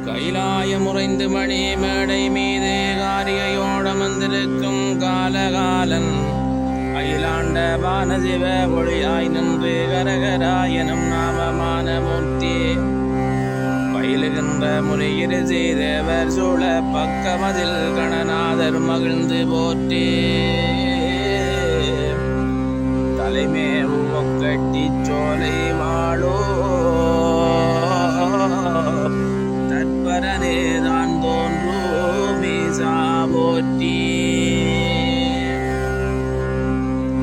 கைலாயம் உறைந்து மணி மேடை மீது காரிகையோட வந்திருக்கும் காலகாலன் அயிலாண்ட பானசிவ ஒளியாய் நின்று கரகராயனும் நாமமான மூர்த்தி பயிலுகின்ற முறையிரு செய்தவர் சூழ பக்கமதில் கணநாதர் மகிழ்ந்து போற்றி தலைமேவு ஒக்கட்டி சோலை வாழோ தற்பரனே தான் தோன்றோ மீசா போற்றி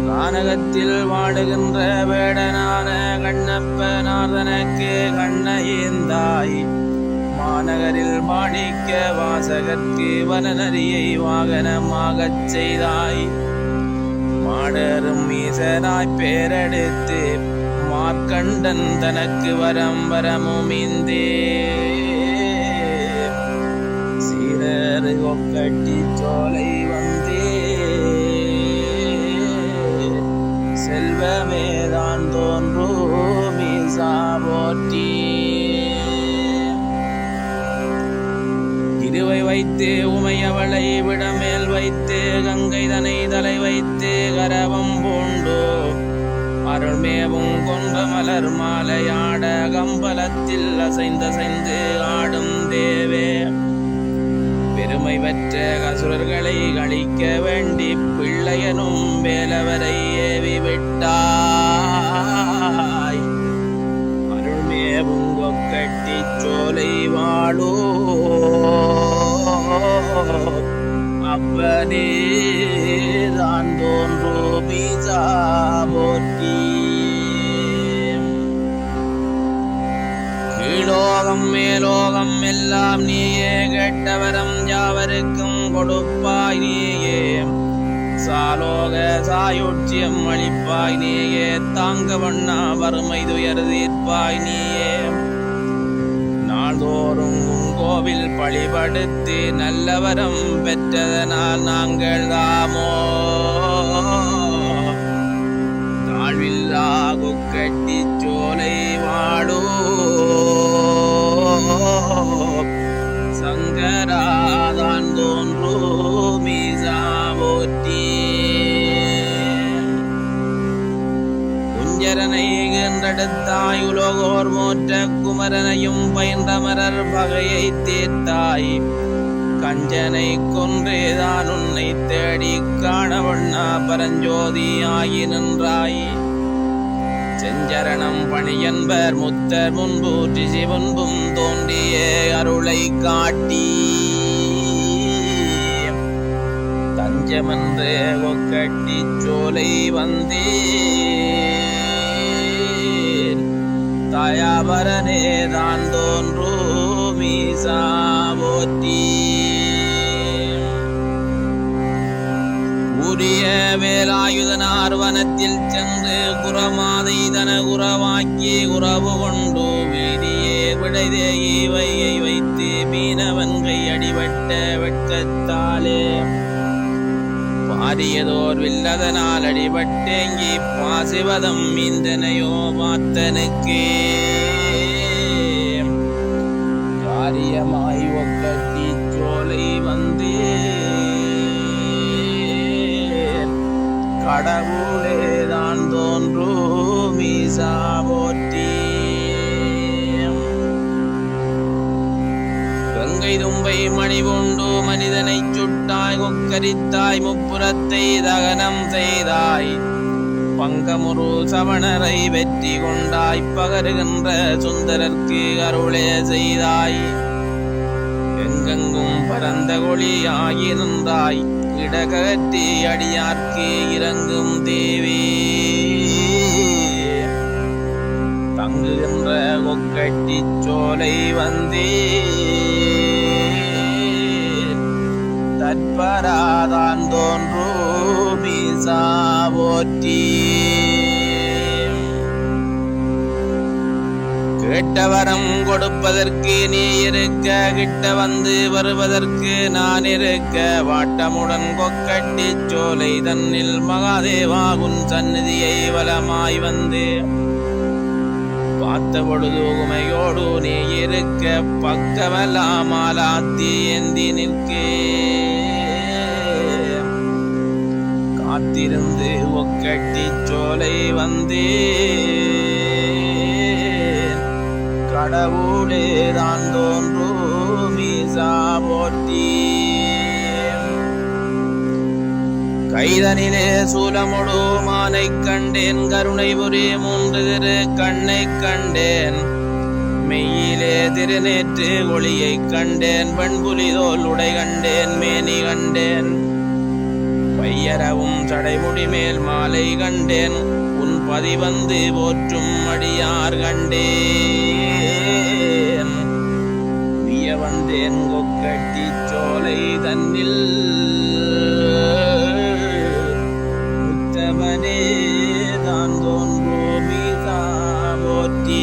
கானகத்தில் வாடுகின்ற வேடனான கண்ணப்பனார்தனக்கு கண்ணையேந்தாய் மாநகரில் மாணிக்க வாசகற்கு வனநரியை வாகனமாகச் செய்தாய் மாடரும் ஈசனாய் பேரெடுத்து மார்க்கண்டன் தனக்கு வரம்பரமுமிந்தே சீரரு ஒக்கட்டி சோலை வந்தே செல்வமேதான் தோன்றோ மீசா போற்றி இருவை வைத்து உமையவளை விடமேல் வைத்து கங்கை தனை தலை வைத்து கரவம் பூண்டு அருள்மேவும் கொன்ற மலர் மாலையாட கம்பலத்தில் அசைந்தசைந்து ஆடும் தேவே பெருமை பெற்ற கசுரர்களை கழிக்க வேண்டி பிள்ளையனும் வேலவரை ஏவி விட்டாய் அருள்மேவும் கொக்கட்டி சோலை வாழோ அப்பனே தான் தோன்றோ மீசா போற்றி கீழோகம் மேலோகம் எல்லாம் நீயே கேட்டவரம் யாவருக்கும் கொடுப்பாய் நீயே சாலோக சாயுட்சியம் அளிப்பாய் நீயே தாங்க வண்ணா வறுமை துயர் தீர்ப்பாய் நீயே நாள்தோறும் கோவில் பழிபடுத்து நல்லவரம் பெற்றதனால் நாங்கள் தாமோ தாழ்வில்லா கொக்கட்டி சோலை வாழோ சங்கராதான் தோன்றோ மீசா போற்றி குஞ்சரனை கண்டெடுத்தாய் உலகோர் மோற்ற குமரனையும் பயின்றமரர் பகையை தீர்த்தாய் கஞ்சனை கொன்றேதான் உன்னை தேடி காணவண்ணா பரஞ்சோதி ஆகி நின்றாய் செஞ்சரணம் பணியன்பர் முத்தர் முன்பூற்றி சிவன்பும் தோன்றிய அருளை காட்டி தஞ்சமன்று ஒக்கட்டி சோலை வந்தே தயாபரனே தான் தோன்றோ மீசா போற்றி உரிய வேலாயுதனார் வனத்தில் சென்று குரமாதை தன குறவாக்கி உறவு கொண்டு வீதியே விடைதேகி வையை வைத்து மீனவன்கை அடிபட்ட வெட்கத்தாலே பாரியதோர் வில்லதனால் அடிபட்டேங்கி பாசிவதம் மீந்தனையோ மாத்தனுக்கே காரியமாய் ஒக்கட்டி சோலை வந்தே கடவுளேதான் தோன்றோ மீசா போற்றி கங்கை தும்பை மணிபூண்டு மனிதனை சுட்டாய் கொக்கரித்தாய் முப்புறத்தை தகனம் செய்தாய் பங்கமுரு சவணரை வெற்றி கொண்டாய் பகருகின்ற சுந்தரர்க்கு அருளே செய்தாய் எங்கெங்கும் பரந்த கொழியாகி நின்றாய் இடகற்றி அடியார்க்கு இறங்கும் தேவி தங்குகின்ற கொக்கட்டி சோலை வந்தே தற்பராதான் தோன்றோ மீசா போற்றி கேட்டவரம் கொடுப்பதற்கு நீ இருக்க கிட்ட வந்து வருவதற்கு நான் இருக்க வாட்டமுடன் கொக்கட்டி சோலை தன்னில் மகாதேவா உன் சந்நிதியை வலமாய் வந்து பார்த்த பொழுது உமையோடு நீ இருக்க பக்கமெல்லாம் ஆலாத்தி ஏந்தி நிற்கே காத்திருந்து ஒக்கட்டி சோலை வந்தே கடவுளே தான் தோன்றும் மீசா போற்றி கைதனிலே சூலமொடு மானை கண்டேன் கருணை புரி மூன்று திரு கண்ணை கண்டேன் மெய்யிலே திருநேற்று ஒளியை கண்டேன் வெண்புலிதோல் உடை கண்டேன் மேனி கண்டேன் பையரவும் சடைமுடி மேல் மாலை கண்டேன் உன் பதிவந்து போற்றும் அடியார் கண்டேன் விய வந்தேன் கொக்கட்டி சோலை தன்னில் முத்தமனே தான் தோன்றும் மீசா போற்றி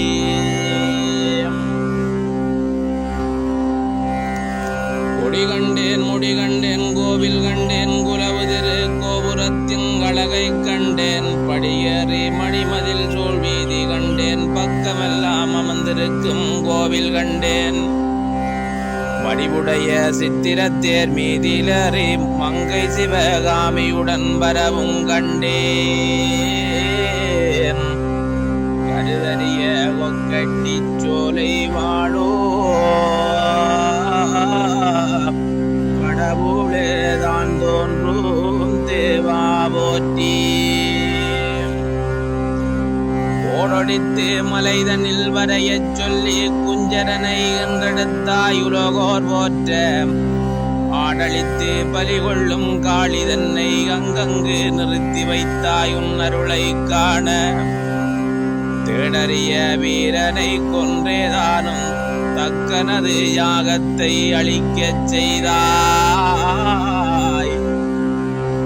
கொடி கண்டேன் முடி கண்டேன் கோவில் கண்டேன் குலவு திரு கோபுரத்தின் அழகை கண்டேன் படியேறி மணிமதில் சூழ் வீதி கண்டேன் பக்கமெல்லாம் அமர்ந்திருக்கும் கோவில் கண்டேன் வடிவுடைய சித்திரத்தேர் மீதிலறி மங்கை சிவகாமியுடன் வரவும் கண்டேன் கருதறிய கொக்கட்டி சோலை வாழோ கடவுளே தான் தோன்றும் தேவா போற்றி ஓடொடித்து மலைதனில் வரையச் சொல்லி குஞ்சரனை என்றெடுத்தாய் உலகோர் போற்ற ஆடழித்து பலி கொள்ளும் காளிதன்னை அங்கங்கு நிறுத்தி வைத்தாய் உன் அருளை காண தேடறிய வீரனை கொன்றேதானும் தக்கனது யாகத்தை அழிக்கச் செய்தாய்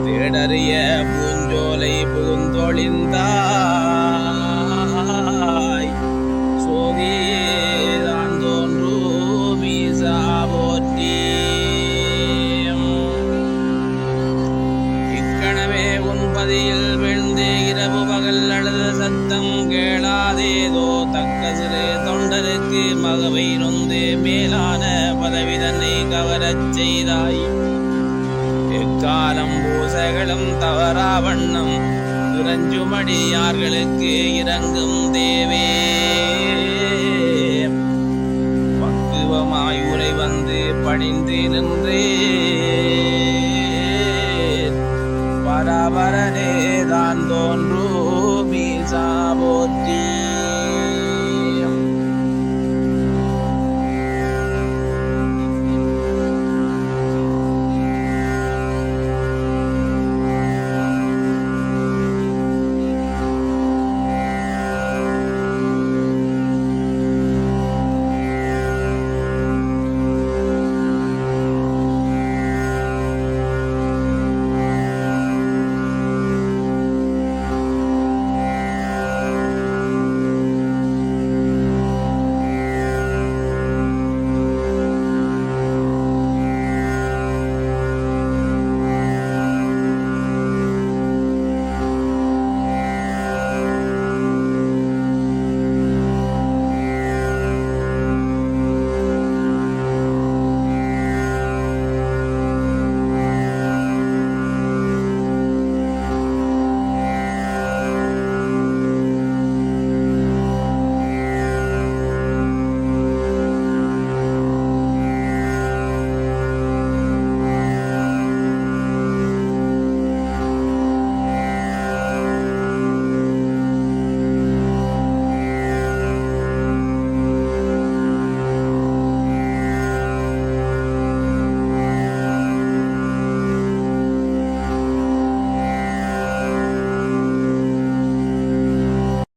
தேடறிய பூஞ்சோலை புகுந்தொழிந்தாய் சோதிதான் தோன்றும் மீசா போற்றி இக்கணமே உன் பதியில் விழுந்து இரவு பகல் அழுத சத்தம் கேளாதேதோ தக்க சிறு தொண்டருக்கு மகவை நொந்து மேலான பதவி தன்னை கவரச் செய்தாய் எக்காலம் பூசைகளும் தவறா வண்ணம் இறஞ்சுமடியார்களுக்கு இறங்கும் தேவே பக்குவமாய் உரை வந்து பணிந்து நின்றே பராபரனே